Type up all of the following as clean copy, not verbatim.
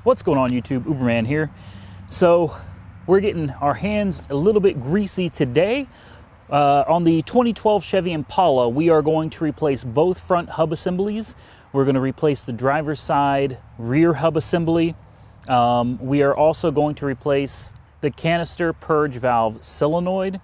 What's going on, YouTube? Uberman here. So we're getting our hands a little bit greasy today. On the 2012 Chevy Impala, we are going to replace both front hub assemblies. We're going to replace the driver's side rear hub assembly. We are also going to replace the canister purge valve solenoid.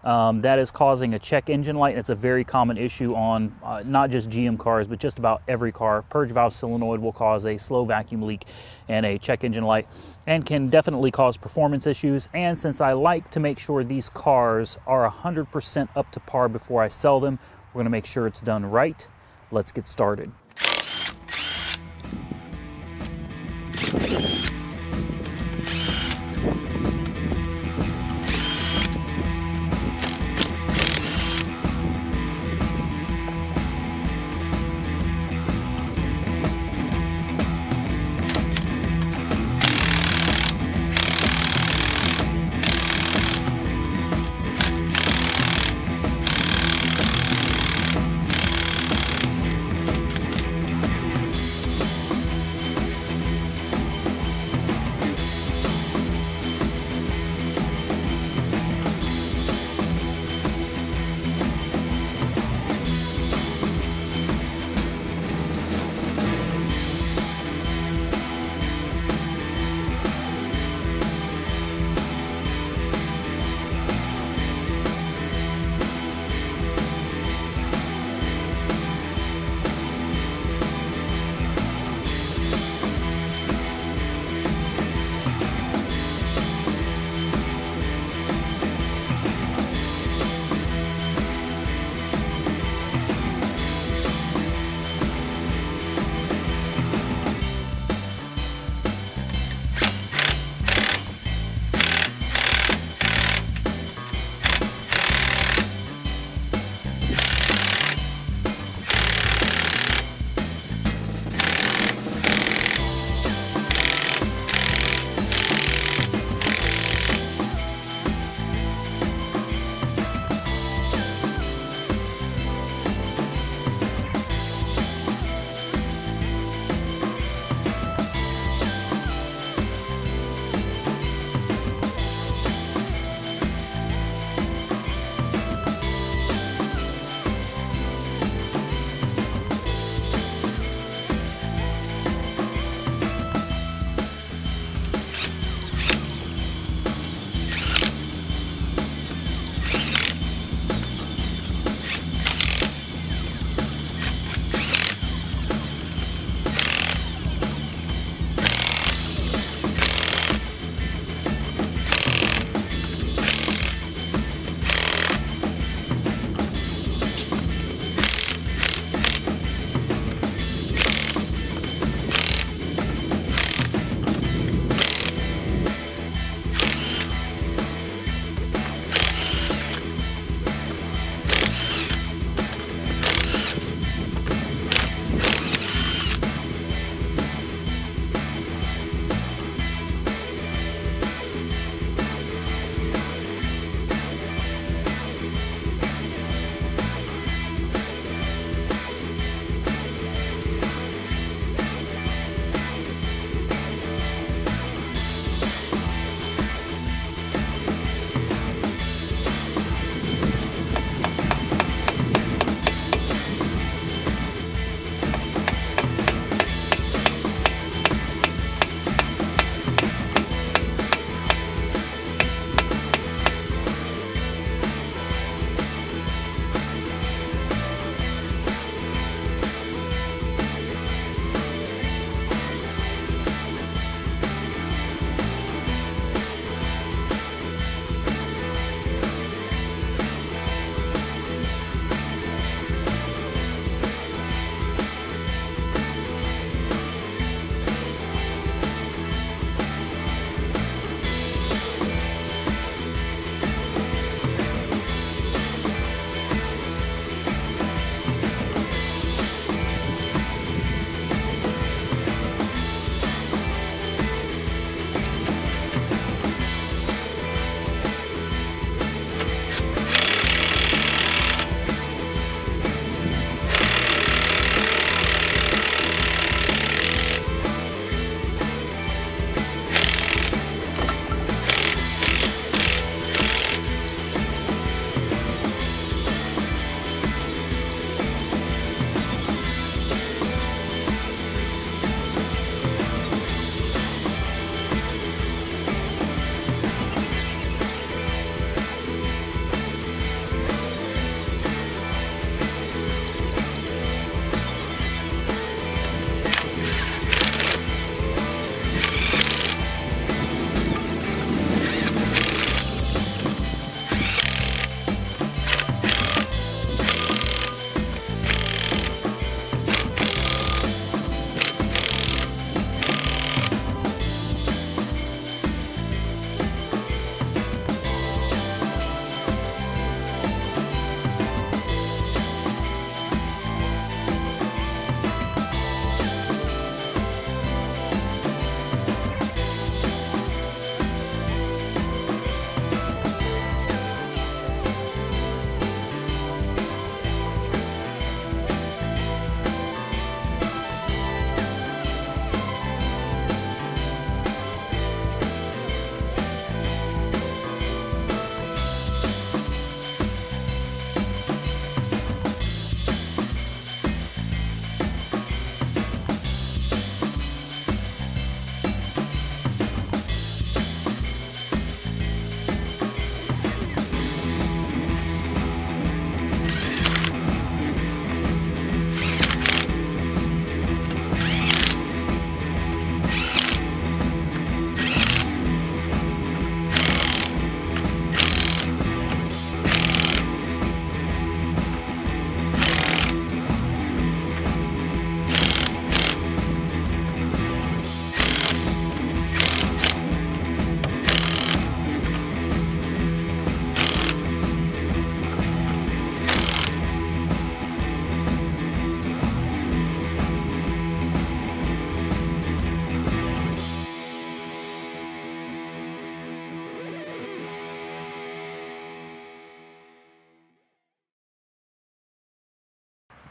That is causing a check engine light. It's a very common issue on not just GM cars, but just about every car. Purge valve solenoid will cause a slow vacuum leak and a check engine light, and can definitely cause performance issues. And since I like to make sure these cars are 100% up to par before I sell them, we're going to make sure it's done right. Let's get started.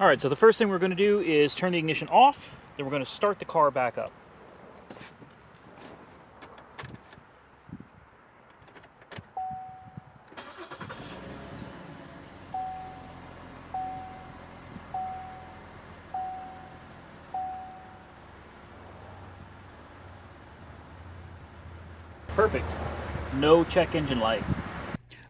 All right, so the first thing we're going to do is turn the ignition off, then we're going to start the car back up. Perfect. No check engine light.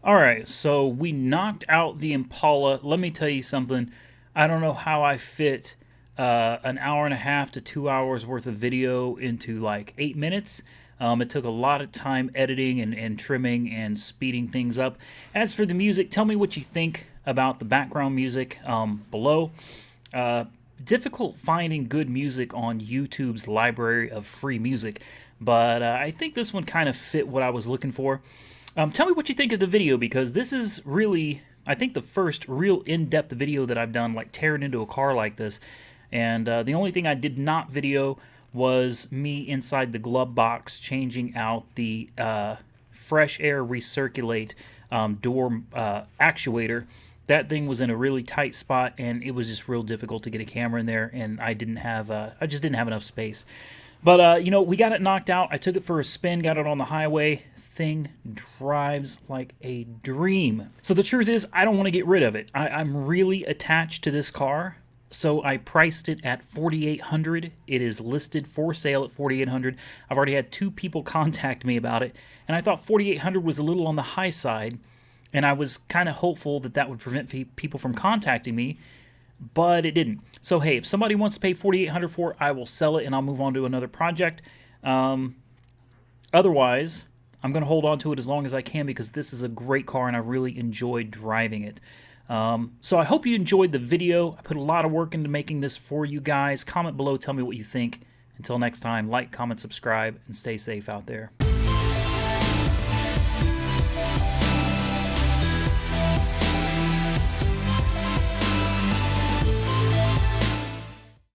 All right, so we knocked out the Impala. Let me tell you something. I don't know how I fit an hour and a half to 2 hours worth of video into like 8 minutes. It took a lot of time editing and trimming and speeding things up. As for the music, tell me what you think about the background music below. Difficult finding good music on YouTube's library of free music, but I think this one kind of fit what I was looking for. Tell me what you think of the video, because this is really, I think, the first real in-depth video that I've done, like tearing into a car like this. And the only thing I did not video was me inside the glove box changing out the fresh air recirculate door actuator. That thing was in a really tight spot, and it was just real difficult to get a camera in there, and I just didn't have enough space. But, you know, we got it knocked out. I took it for a spin, got it on the highway. Thing drives like a dream. So the truth is, I don't want to get rid of it. I'm really attached to this car, so I priced it at $4,800. It is listed for sale at $4,800. I've already had 2 people contact me about it, and I thought $4,800 was a little on the high side, and I was kind of hopeful that that would prevent people from contacting me, but it didn't. So hey, if somebody wants to pay $4,800 for it, I will sell it and I'll move on to another project. Otherwise, I'm going to hold on to it as long as I can, because this is a great car and I really enjoyed driving it. So I hope you enjoyed the video. I put a lot of work into making this for you guys. Comment below, tell me what you think. Until next time, like, comment, subscribe, and stay safe out there.